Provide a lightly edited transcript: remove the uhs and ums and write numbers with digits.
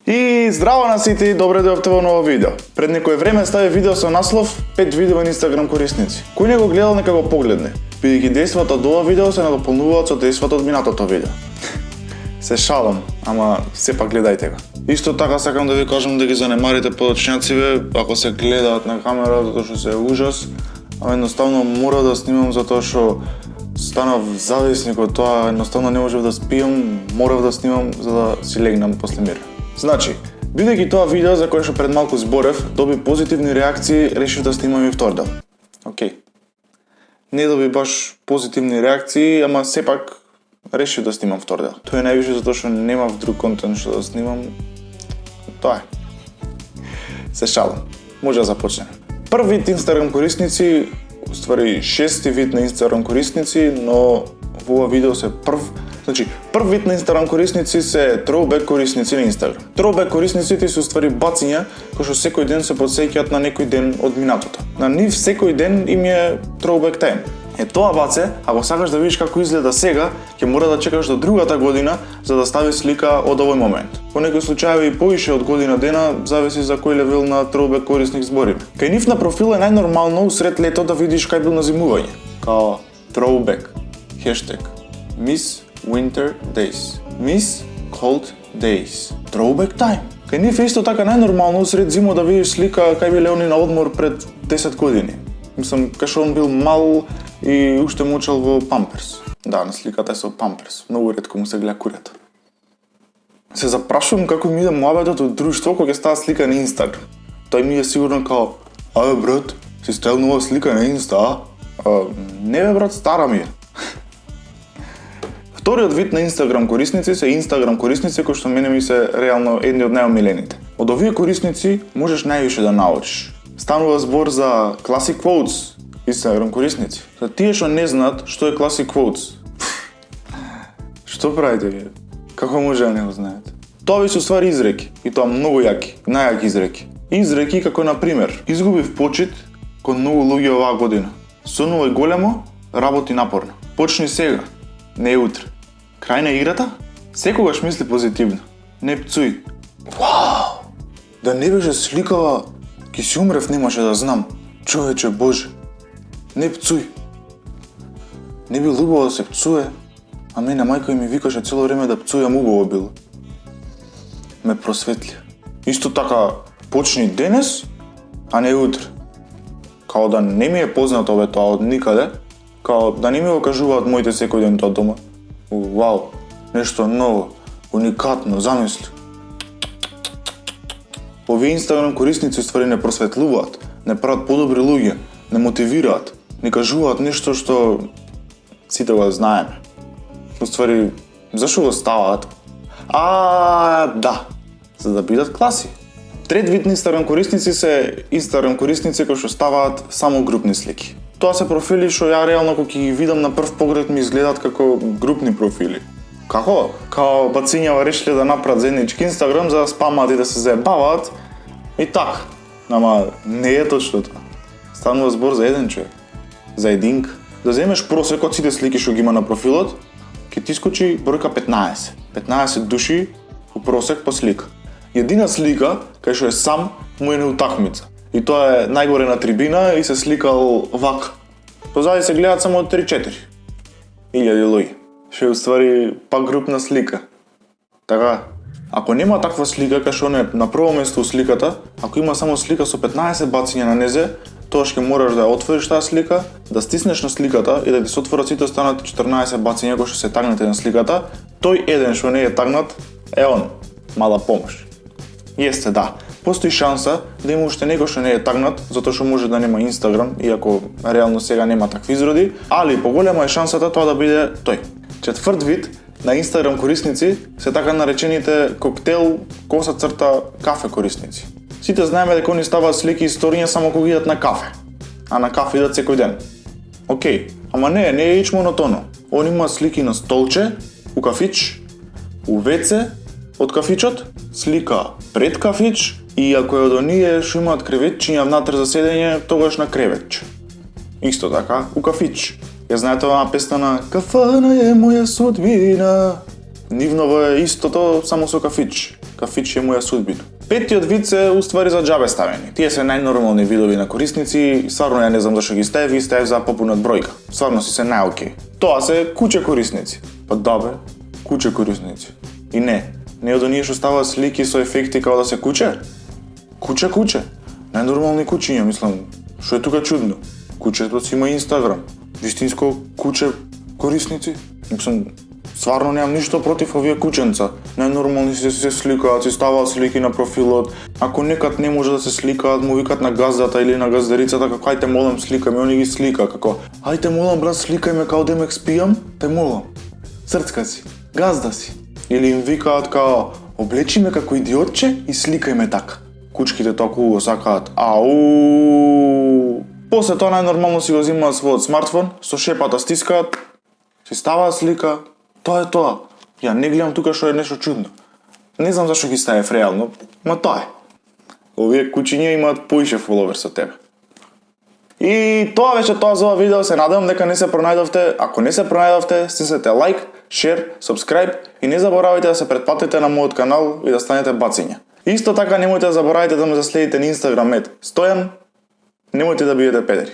И здраво на сите, добре дојавте во ново видео. Пред некое време стави видео со наслов 5 видео на Инстаграм корисници. Кој не го гледал нека го погледне, бидејќи дејствата од ова видео се надополнуваат со дејствата од минатото видео. Се шалам, ама сепак гледајте го. Исто така сакам да ви кажам да ги занемарите подочњациве ако се гледаат на камера, затоа што се ужас, ама едноставно мора да снимам затоа што станав зависник од тоа, едноставно не можев да спиам, морав да снимам за да си легнам после мир. Значи, бидејќи тоа видео за кое што пред малку зборев, доби позитивни реакции, решив да снимам и втор дел. Океј. Не доби баш позитивни реакции, ама сепак решив да снимам втор дел. Тоа е највише затоа што немав друг контент што да снимам. Тоа е. Се шалам. Може да започнеме. Прв вид Инстаграм корисници, уствари шести вид на Инстаграм корисници, но во ова видео се прв вид на Инстаграм корисници се throwback корисници на Инстаграм. Throwback корисниците се уствари бациња кои што секој ден се потсеќаат на некој ден од минатото. На нив секој ден им е throwback time. Е тоа баце, ако сакаш да видиш како изгледа сега, ќе мора да чекаш до другата година за да стави слика од овој момент. По некои случаи и поише од година дена, зависи за кој левел на throwback корисник збориме. Кај нив на профил е најнормално усред лето да видиш кај бил на зимување. Као throwback, хештег, Miss Winter Days, Miss Cold Days, throwback time. Кај нив е исто така најнормално усред зима да видиш слика кај биле они на одмор пред 10 години. Мислам, кај што он бил мал и уште мучал во памперс. Да, на сликата е со памперс. Многу ретко му се гледа курето. Се запрашувам како ми иде муабетот од друштво кога ќе става слика на Инстаграм. Тој ми е сигурно као, аје брат, си ставил нова слика на Инста, не бе брат, стара ми е. Вториот вид на Инстаграм корисници се Инстаграм корисници кои што мене ми се реално едни од најомилените. Од овие корисници можеш највише да научиш. Станува збор за Classic Quotes, Инстаграм корисници. За тие што не знаат што е Classic Quotes. Што правите вие? Како може да не го знаете? Тоа ви се уствари изреки, и тоа многу јаки, најаки изреки. Изреки како на пример: изгубив почит кон многу луѓе оваа година. Сонувај големо, работи напорно. Почни сега, не утре. Крај на играта? Секогаш мисли позитивно. Не пцуј. Вау! Да не беше сликава, ки си умрев немаше да знам. Човече Боже. Не пцуј. Не бил убаво да се пцуе, а мене мајка ми викаше цело време да пцујам убаво било. Ме просветли. Исто така, почни денес, а не утре. Као да не ми е познато ове тоа од никаде, као да не ми го кажуваат моите секој ден тоа дома. Вау, нешто ново, уникатно, замисли. Овие Инстаграм корисници ствари не просветлуваат, не прават подобри луѓе, не мотивираат, не кажуваат нешто што сите го знаеме. Уствари, зашо го ставаат? Да, за да бидат класи. Трет вид на Инстаграм корисници се Инстаграм корисници кои што ставаат само групни слики. Тоа се профили што ја реално кога ги видам на прв поглед ми изгледаат како групни профили. Како? Као бацињава решиле да направат заеднички Инстаграм за да спамат и да се заебаваат и така. Ама не е точно тоа. Станува збор за еден човек, за единка. Да земеш просек од сите слики што ги има на профилот, ќе ти скочи бројка 15. 15 души у просек по слика. Едина слика, кај што е сам, му е неутакмица. И тоа е најгоре на трибина и се сликал вака. Позади се гледаат само 3-4 илјади луѓе. Што е уствари пак групна слика. Така, ако нема таква слика кај што не на прво место у сликата, ако има само слика со 15 бациња на незе, тоа ќе мораш да ја отвориш таа слика, да стиснеш на сликата и да ти се отворат сите останати 14 бациња кои што се тагнати на сликата, тој еден што не е тагнат е он. Мала помош. Јесте, да. Постои шанса да има уште некој што не е тагнат, затоа што може да нема Инстаграм, иако реално сега нема такви изроди, али поголема е шансата тоа да биде тој. Четврт вид на Инстаграм корисници се така наречените коктел, коса црта, кафе корисници. Сите знаеме дека они ставаат слики и сториња само кога идат на кафе, а на кафе идат секој ден. Океј, ама не е ич монотоно. Они имаат слики на столче, у кафич, у WC од кафичот, слика пред кафич и ако е од оние што имаат креветчиња внатре за седење, тогаш на креветче. Исто така, у кафич. Ја знаете оваа песна на Кафана е моја судбина. Нивново е истото, само со кафич. кафиче му ја судбина. Петтиот вид се уствари за џабе ставени. Тие се најнормални видови на корисници и стварно ја не знам зашто ги ставив и ставив за попунат бројка. Стварно си се најокей. Тоа се куче корисници. Па добре, куче корисници. И не од оние што ставаат слики со ефекти како да се куче? Куче. Најнормални кучиња, мислам, што е тука чудно? Кучето си има Инстаграм. Вистинско куче корисници. Мислам, стварно немам ништо против овие кученца. Најнормални се сликаат, си ставаат слики на профилот. Ако некад не може да се сликаат, му викат на газдата или на газдарицата како ајте молам сликај ме, они ги слика како ајте молам брат сликај ме као демек спијам, те молам. Срцка си, газда си. Или им викаат као облечи ме како идиотче и сликај ме така. Кучките толку го сакаат. Ау! После тоа најнормално си го земаат својот смартфон, со шепата стискаат, си ставаат слика. Тоа е тоа. Ја не гледам тука што е нешто чудно. Не знам зашто ги ставев реално, ма тоа е. Овие кучиња имаат поише фоловерс од тебе. И тоа беше тоа за ова видео, се надевам дека не се пронајдовте. Ако не се пронајдовте, стиснете лайк, шер, сабскрајб и не заборавајте да се претплатите на мојот канал и да станете бациња. Исто така немојте да заборавајте да ме заследите на Инстаграм @ Стојан. Немојте да бидете педери.